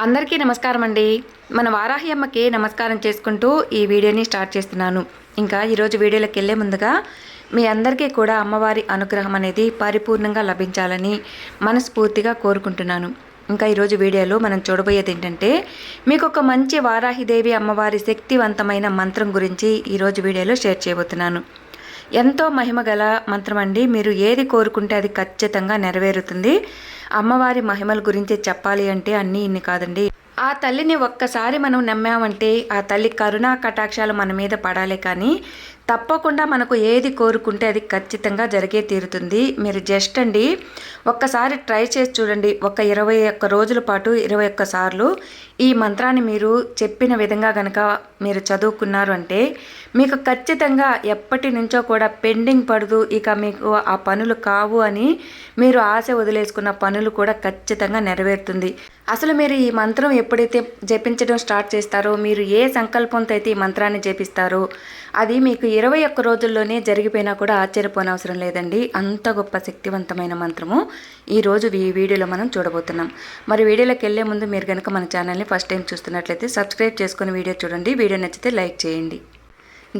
అందరికీ నమస్కారం అండి. మన వారాహి అమ్మకి నమస్కారం చేసుకుంటూ ఈ వీడియోని స్టార్ట్ చేస్తున్నాను. ఇంకా ఈరోజు వీడియోలోకి వెళ్ళే ముందుగా మీ అందరికీ కూడా అమ్మవారి అనుగ్రహం అనేది పరిపూర్ణంగా లభించాలని మనస్ఫూర్తిగా కోరుకుంటున్నాను. ఇంకా ఈరోజు వీడియోలో మనం చూడబోయేది ఏంటంటే, మీకు ఒక మంచి వారాహిదేవి అమ్మవారి శక్తివంతమైన మంత్రం గురించి ఈరోజు వీడియోలో షేర్ చేయబోతున్నాను. ఎంతో మహిమ గల మంత్రం అండి. మీరు ఏది కోరుకుంటే అది ఖచ్చితంగా నెరవేరుతుంది. అమ్మవారి మహిమల గురించి చెప్పాలి అంటే అన్నీ ఇన్ని కాదండి. ఆ తల్లిని ఒక్కసారి మనం నమ్మామంటే ఆ తల్లి కరుణా కటాక్షాలు మన మీద పడాలి, కానీ తప్పకుండా మనకు ఏది కోరుకుంటే అది ఖచ్చితంగా జరిగే తీరుతుంది. మీరు జస్ట్ అండి ఒక్కసారి ట్రై చేసి చూడండి. ఒక 21 రోజుల పాటు 21 సార్లు ఈ మంత్రాన్ని మీరు చెప్పిన విధంగా కనుక మీరు చదువుకున్నారు అంటే మీకు ఖచ్చితంగా ఎప్పటి నుంచో కూడా పెండింగ్ పడదు, ఇక మీకు ఆ పనులు కావు అని మీరు ఆశ వదిలేసుకున్న పనులు కూడా ఖచ్చితంగా నెరవేరుతుంది. అసలు మీరు ఈ మంత్రం ఎప్పుడైతే జపించడం స్టార్ట్ చేస్తారో, మీరు ఏ సంకల్పంతో అయితే ఈ మంత్రాన్ని జపిస్తారో అది మీకు 21 రోజుల్లోనే జరిగిపోయినా కూడా ఆశ్చర్యపోనవసరం లేదండి. అంత గొప్ప శక్తివంతమైన మంత్రము ఈరోజు ఈ వీడియోలో మనం చూడబోతున్నాం. మరి వీడియోలోకి వెళ్ళే ముందు మీరు కనుక మన ఛానల్ని ఫస్ట్ టైం చూస్తున్నట్లయితే సబ్స్క్రైబ్ చేసుకుని వీడియో చూడండి. వీడియో నచ్చితే లైక్ చేయండి.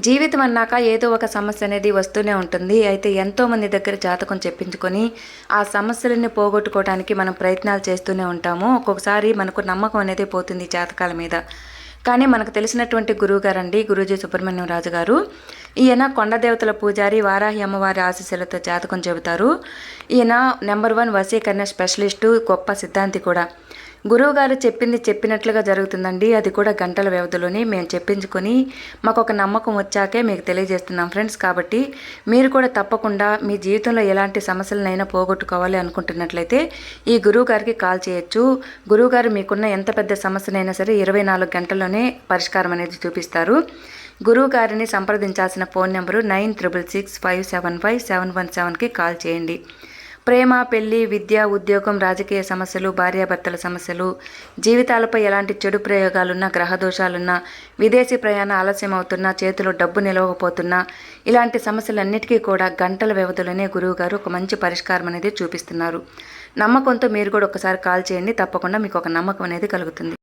జీవితం అన్నాక ఏదో ఒక సమస్య అనేది వస్తూనే ఉంటుంది. అయితే ఎంతోమంది దగ్గర జాతకం చెప్పించుకొని ఆ సమస్యలని పోగొట్టుకోవడానికి మనం ప్రయత్నాలు చేస్తూనే ఉంటాము. ఒక్కొక్కసారి మనకు నమ్మకం అనేది పోతుంది జాతకాల మీద. కానీ మనకు తెలిసినటువంటి గురువు గారండి, గురూజీ సుబ్రహ్మణ్యం రాజు గారు. ఈయన కొండదేవతల పూజారి, వారాహి అమ్మవారి ఆశీస్సులతో జాతకం చెబుతారు. ఈయన నెంబర్ 1 వశీకరణ స్పెషలిస్టు, గొప్ప సిద్ధాంతి కూడా. గురువుగారు చెప్పింది చెప్పినట్లుగా జరుగుతుందండి. అది కూడా గంటల వ్యవధిలోనే మేము చెప్పించుకొని మాకు ఒక నమ్మకం వచ్చాకే మీకు తెలియజేస్తున్నాం ఫ్రెండ్స్. కాబట్టి మీరు కూడా తప్పకుండా మీ జీవితంలో ఎలాంటి సమస్యలనైనా పోగొట్టుకోవాలి అనుకుంటున్నట్లయితే ఈ గురువుగారికి కాల్ చేయొచ్చు. గురువుగారు మీకున్న ఎంత పెద్ద సమస్యనైనా సరే 24 గంటల్లోనే పరిష్కారం అనేది చూపిస్తారు. గురువు గారిని సంప్రదించాల్సిన ఫోన్ నెంబరు 9665755717కి కాల్ చేయండి. ప్రేమ, పెళ్లి, విద్య, ఉద్యోగం, రాజకీయ సమస్యలు, భార్యాభర్తల సమస్యలు, జీవితాలపై ఎలాంటి చెడు ప్రయోగాలున్నా, గ్రహదోషాలున్నా, విదేశీ ప్రయాణ ఆలస్యం అవుతున్నా, చేతిలో డబ్బు నిలవకపోతున్నా, ఇలాంటి సమస్యలన్నిటికీ కూడా గంటల వ్యవధిలోనే గురువుగారు ఒక మంచి పరిష్కారం అనేది చూపిస్తున్నారు. నమ్మకంతో మీరు కూడా ఒకసారి కాల్ చేయండి. తప్పకుండా మీకు ఒక నమ్మకం అనేది కలుగుతుంది.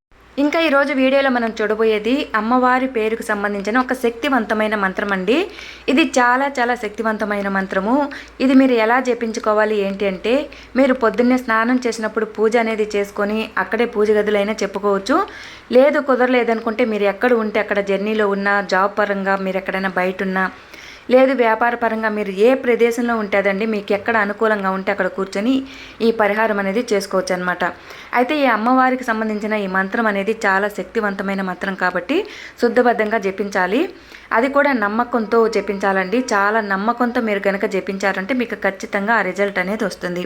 ఇంకా ఈరోజు వీడియోలో మనం చూడబోయేది అమ్మవారి పేరుకు సంబంధించిన ఒక శక్తివంతమైన మంత్రం అండి. ఇది చాలా చాలా శక్తివంతమైన మంత్రము. ఇది మీరు ఎలా జపించుకోవాలి ఏంటి అంటే, మీరు పొద్దున్నే స్నానం చేసినప్పుడు పూజ అనేది చేసుకొని అక్కడే పూజ గదులైనా చెప్పుకోవచ్చు. లేదు కుదరలేదనుకుంటే మీరు ఎక్కడ ఉంటే అక్కడ జర్నీలో ఉన్నా, జాబ్ పరంగా మీరు ఎక్కడైనా బయట ఉన్నా, లేదు వ్యాపార పరంగా మీరు ఏ ప్రదేశంలో ఉంటుందండి మీకు ఎక్కడ అనుకూలంగా ఉంటే అక్కడ కూర్చొని ఈ పరిహారం అనేది చేసుకోవచ్చు అనమాట. అయితే ఈ అమ్మవారికి సంబంధించిన ఈ మంత్రం అనేది చాలా శక్తివంతమైన మంత్రం కాబట్టి శుద్ధబద్ధంగా జపించాలి. అది కూడా నమ్మకంతో జపించాలండి. చాలా నమ్మకంతో మీరు కనుక జపించారంటే మీకు ఖచ్చితంగా ఆ రిజల్ట్ అనేది వస్తుంది.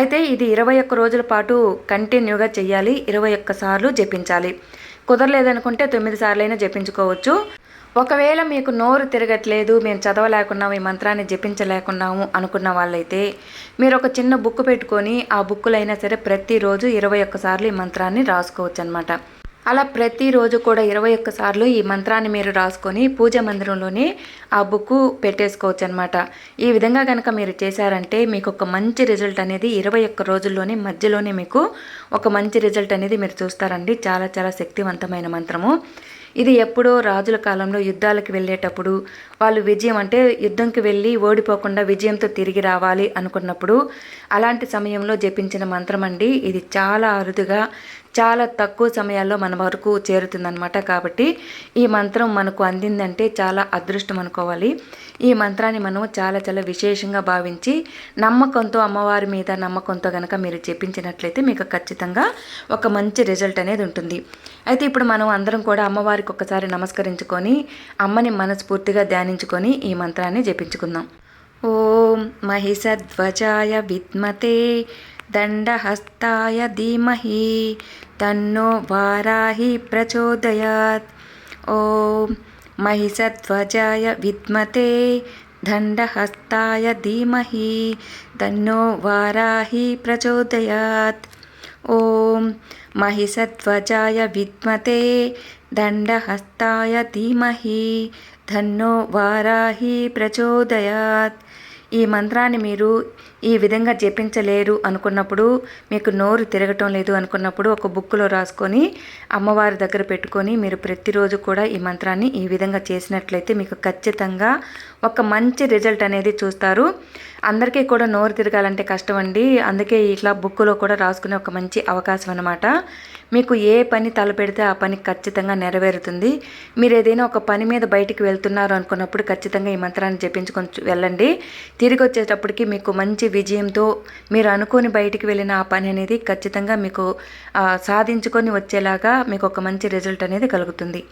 అయితే ఇది 21 రోజుల పాటు కంటిన్యూగా చేయాలి. 21 సార్లు జపించాలి. కుదరలేదనుకుంటే 9 సార్లైనా జపించుకోవచ్చు. ఒకవేళ మీకు నోరు తిరగట్లేదు, మేము చదవలేకున్నాము, ఈ మంత్రాన్ని జపించలేకున్నాము అనుకున్న వాళ్ళైతే మీరు ఒక చిన్న బుక్ పెట్టుకొని ఆ బుక్కులో అయినా సరే ప్రతిరోజు 21 సార్లు ఈ మంత్రాన్ని రాసుకోవచ్చు అనమాట. అలా ప్రతిరోజు కూడా 21 సార్లు ఈ మంత్రాన్ని మీరు రాసుకొని పూజ మందిరంలోనే ఆ బుక్కు పెట్టేసుకోవచ్చు అనమాట. ఈ విధంగా కనుక మీరు చేశారంటే మీకు ఒక మంచి రిజల్ట్ అనేది 21 రోజుల్లోనే మధ్యలోనే మీకు ఒక మంచి రిజల్ట్ అనేది మీరు చూస్తారండి. చాలా చాలా శక్తివంతమైన మంత్రము. ఇది ఎప్పుడో రాజుల కాలంలో యుద్ధాలకు వెళ్ళేటప్పుడు వాళ్ళు విజయం అంటే యుద్ధంకి వెళ్ళి ఓడిపోకుండా విజయంతో తిరిగి రావాలి అనుకున్నప్పుడు అలాంటి సమయంలో జపించిన మంత్రం అండి. ఇది చాలా అరుదుగా చాలా తక్కువ సమయాల్లో మన వరకు చేరుతుందన్నమాట. కాబట్టి ఈ మంత్రం మనకు అందిందంటే చాలా అదృష్టం అనుకోవాలి. ఈ మంత్రాన్ని మనం చాలా చాలా విశేషంగా భావించి నమ్మకంతో, అమ్మవారి మీద నమ్మకంతో కనుక మీరు జపించినట్లయితే మీకు ఖచ్చితంగా ఒక మంచి రిజల్ట్ అనేది ఉంటుంది. అయితే ఇప్పుడు మనం అందరం కూడా అమ్మవారికి ఒకసారి నమస్కరించుకొని అమ్మని మనస్ఫూర్తిగా ధ్యానించుకొని ఈ మంత్రాన్ని జపించుకుందాం. ఓం మహిషధ్వజాయ విద్మతే దండహస్తాయ ధీమహి తన్నో వారాహి ప్రచోదయాత్. ఓం మహిషధ్వజాయ విద్మతే దండహస్తాయ ధీమహి తన్నో వారాహి ప్రచోదయాత్. ఓం మహిషధ్వజాయ విద్మతే దండహస్తాయ ధీమహి తన్నో వారాహి ప్రచోదయాత్. ఈ మంత్రాన్ని మీరు ఈ విధంగా జపించలేరు అనుకున్నప్పుడు, మీకు నోరు తిరగటం లేదు అనుకున్నప్పుడు ఒక బుక్లో రాసుకొని అమ్మవారి దగ్గర పెట్టుకొని మీరు ప్రతిరోజు కూడా ఈ మంత్రాన్ని ఈ విధంగా చేసినట్లయితే మీకు ఖచ్చితంగా ఒక మంచి రిజల్ట్ అనేది చూస్తారు. అందరికీ కూడా నోరు తిరగాలంటే కష్టం అండి. అందుకే ఇట్లా బుక్లో కూడా రాసుకునే ఒక మంచి అవకాశం అన్నమాట. మీకు ఏ పని తలపెడితే ఆ పని ఖచ్చితంగా నెరవేరుతుంది. మీరు ఏదైనా ఒక పని మీద బయటికి వెళ్తున్నారు అనుకున్నప్పుడు ఖచ్చితంగా ఈ మంత్రాన్ని జపించుకొని వెళ్ళండి. తిరిగి వచ్చేటప్పటికి మీకు మంచి విజయంతో మీరు అనుకొని బయటికి వెళ్ళిన ఆ పని అనేది ఖచ్చితంగా మీకు సాధించుకొని వచ్చేలాగా మీకు ఒక మంచి రిజల్ట్ అనేది కలుగుతుంది.